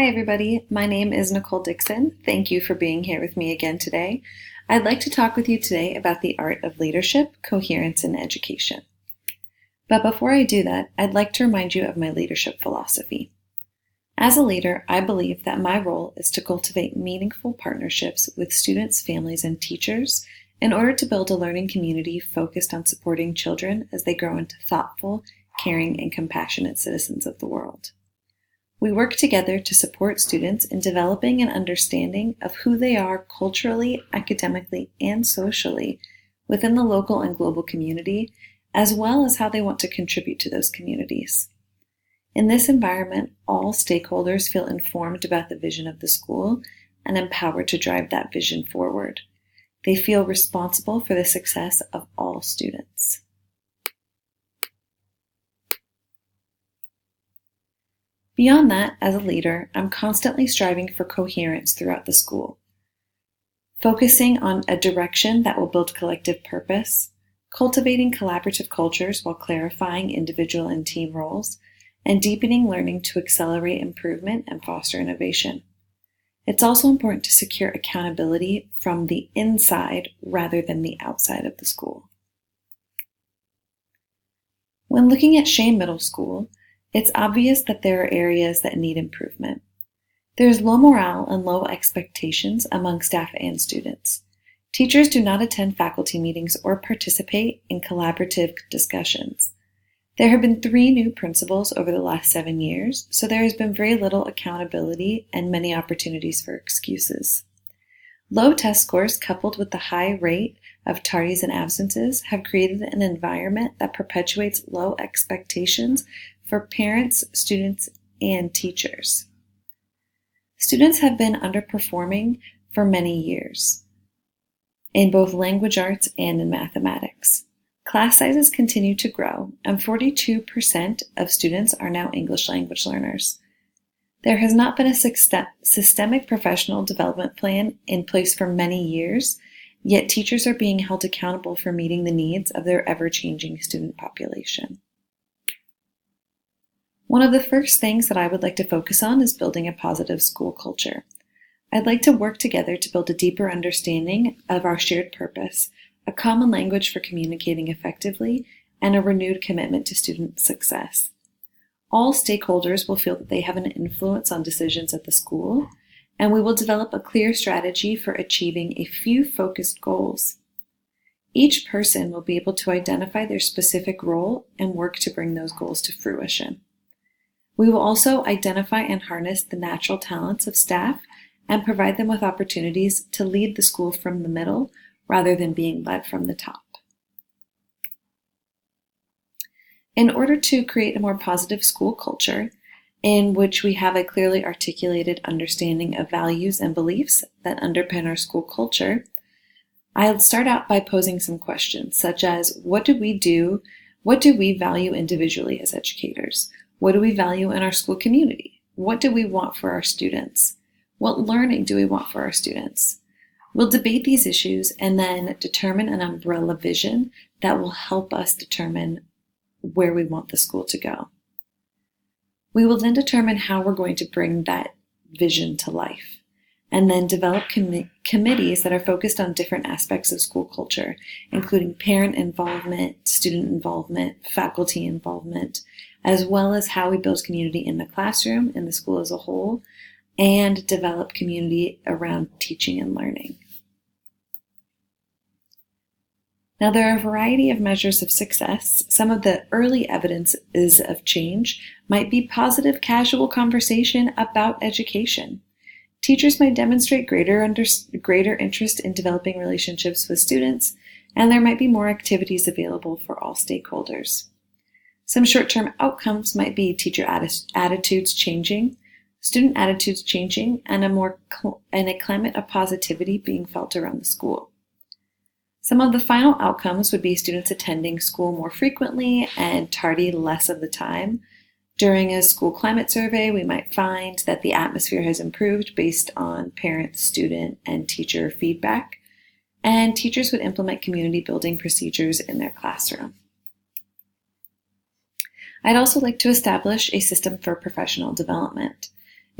Hi everybody, my name is Nicole Dickson. Thank you for being here with me again today. I'd like to talk with you today about the art of leadership, coherence, and education. But before I do that, I'd like to remind you of my leadership philosophy. As a leader, I believe that my role is to cultivate meaningful partnerships with students, families, and teachers in order to build a learning community focused on supporting children as they grow into thoughtful, caring, and compassionate citizens of the world. We work together to support students in developing an understanding of who they are culturally, academically, and socially within the local and global community, as well as how they want to contribute to those communities. In this environment, all stakeholders feel informed about the vision of the school and empowered to drive that vision forward. They feel responsible for the success of all students. Beyond that, as a leader, I'm constantly striving for coherence throughout the school, focusing on a direction that will build collective purpose, cultivating collaborative cultures while clarifying individual and team roles, and deepening learning to accelerate improvement and foster innovation. It's also important to secure accountability from the inside rather than the outside of the school. When looking at Shea Middle School, it's obvious that there are areas that need improvement. There's low morale and low expectations among staff and students. Teachers do not attend faculty meetings or participate in collaborative discussions. There have been 3 new principals over the last 7 years, so there has been very little accountability and many opportunities for excuses. Low test scores coupled with the high rate of tardies and absences have created an environment that perpetuates low expectations for parents, students, and teachers. Students have been underperforming for many years in both language arts and in mathematics. Class sizes continue to grow, and 42% of students are now English language learners. There has not been a systemic professional development plan in place for many years, yet teachers are being held accountable for meeting the needs of their ever-changing student population. One of the first things that I would like to focus on is building a positive school culture. I'd like to work together to build a deeper understanding of our shared purpose, a common language for communicating effectively, and a renewed commitment to student success. All stakeholders will feel that they have an influence on decisions at the school, and we will develop a clear strategy for achieving a few focused goals. Each person will be able to identify their specific role and work to bring those goals to fruition. We will also identify and harness the natural talents of staff and provide them with opportunities to lead the school from the middle rather than being led from the top. In order to create a more positive school culture in which we have a clearly articulated understanding of values and beliefs that underpin our school culture, I'll start out by posing some questions such as, what do we value individually as educators? What do we value in our school community? What do we want for our students? What learning do we want for our students? We'll debate these issues and then determine an umbrella vision that will help us determine where we want the school to go. We will then determine how we're going to bring that vision to life, and then develop committees that are focused on different aspects of school culture, including parent involvement, student involvement, faculty involvement, as well as how we build community in the classroom, in the school as a whole, and develop community around teaching and learning. Now, there are a variety of measures of success. Some of the early evidences of change might be positive, casual conversation about education. Teachers might demonstrate greater interest in developing relationships with students, and there might be more activities available for all stakeholders. Some short-term outcomes might be teacher attitudes changing, student attitudes changing, and a climate of positivity being felt around the school. Some of the final outcomes would be students attending school more frequently and tardy less of the time. During a school climate survey, we might find that the atmosphere has improved based on parent, student, and teacher feedback, and teachers would implement community building procedures in their classroom. I'd also like to establish a system for professional development.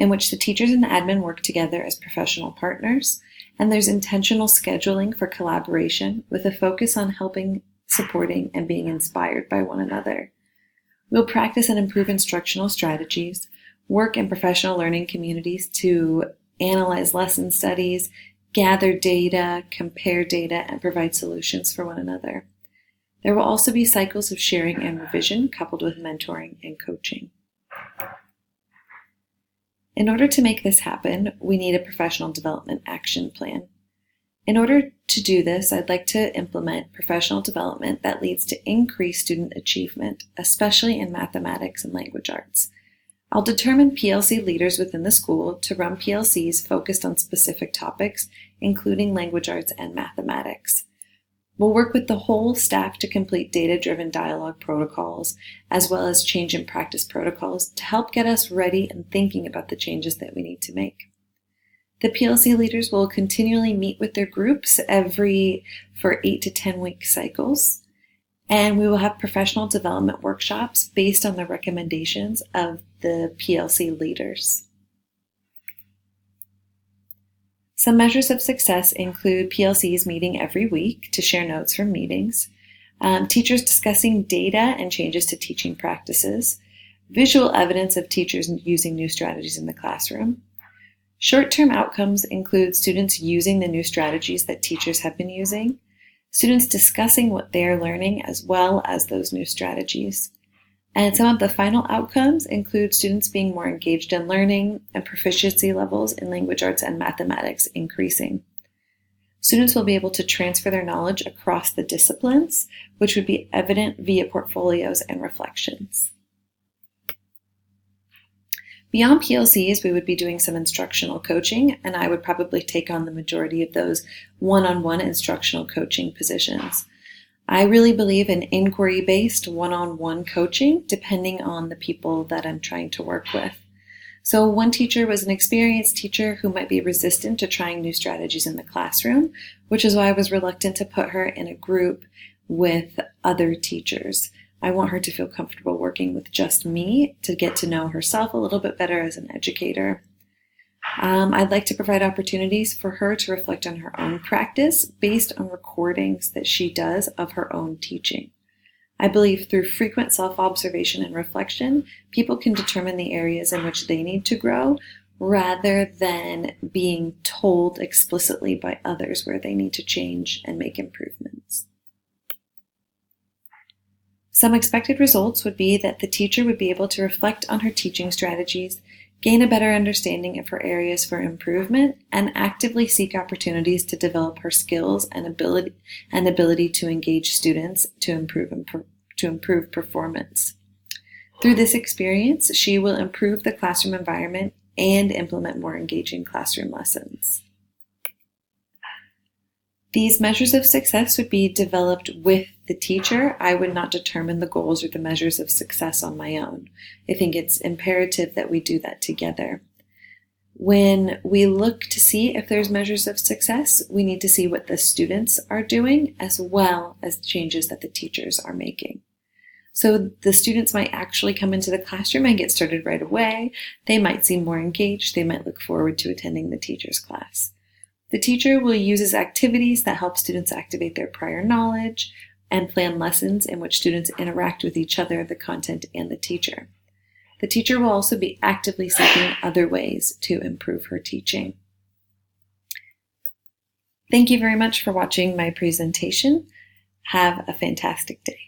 in which the teachers and the admin work together as professional partners, and there's intentional scheduling for collaboration with a focus on helping, supporting, and being inspired by one another. We'll practice and improve instructional strategies, work in professional learning communities to analyze lesson studies, gather data, compare data, and provide solutions for one another. There will also be cycles of sharing and revision coupled with mentoring and coaching. In order to make this happen, we need a professional development action plan. In order to do this, I'd like to implement professional development that leads to increased student achievement, especially in mathematics and language arts. I'll determine PLC leaders within the school to run PLCs focused on specific topics, including language arts and mathematics. We'll work with the whole staff to complete data-driven dialogue protocols, as well as change in practice protocols to help get us ready and thinking about the changes that we need to make. The PLC leaders will continually meet with their groups for 8 to 10 week cycles, and we will have professional development workshops based on the recommendations of the PLC leaders. Some measures of success include PLCs meeting every week to share notes from meetings, teachers discussing data and changes to teaching practices, visual evidence of teachers using new strategies in the classroom. Short-term outcomes include students using the new strategies that teachers have been using, students discussing what they're learning as well as those new strategies. And some of the final outcomes include students being more engaged in learning and proficiency levels in language arts and mathematics increasing. Students will be able to transfer their knowledge across the disciplines, which would be evident via portfolios and reflections. Beyond PLCs, we would be doing some instructional coaching, and I would probably take on the majority of those one-on-one instructional coaching positions. I really believe in inquiry-based one-on-one coaching, depending on the people that I'm trying to work with. So one teacher was an experienced teacher who might be resistant to trying new strategies in the classroom, which is why I was reluctant to put her in a group with other teachers. I want her to feel comfortable working with just me to get to know herself a little bit better as an educator. I'd like to provide opportunities for her to reflect on her own practice based on recordings that she does of her own teaching. I believe through frequent self-observation and reflection, people can determine the areas in which they need to grow rather than being told explicitly by others where they need to change and make improvements. Some expected results would be that the teacher would be able to reflect on her teaching strategies, gain a better understanding of her areas for improvement, and actively seek opportunities to develop her skills and ability to engage students to improve performance. Through this experience, she will improve the classroom environment and implement more engaging classroom lessons. These measures of success would be developed with the teacher. I would not determine the goals or the measures of success on my own. I think it's imperative that we do that together. When we look to see if there's measures of success, we need to see what the students are doing as well as changes that the teachers are making. So the students might actually come into the classroom and get started right away. They might seem more engaged. They might look forward to attending the teacher's class. The teacher will use activities that help students activate their prior knowledge and plan lessons in which students interact with each other, the content, and the teacher. The teacher will also be actively seeking other ways to improve her teaching. Thank you very much for watching my presentation. Have a fantastic day.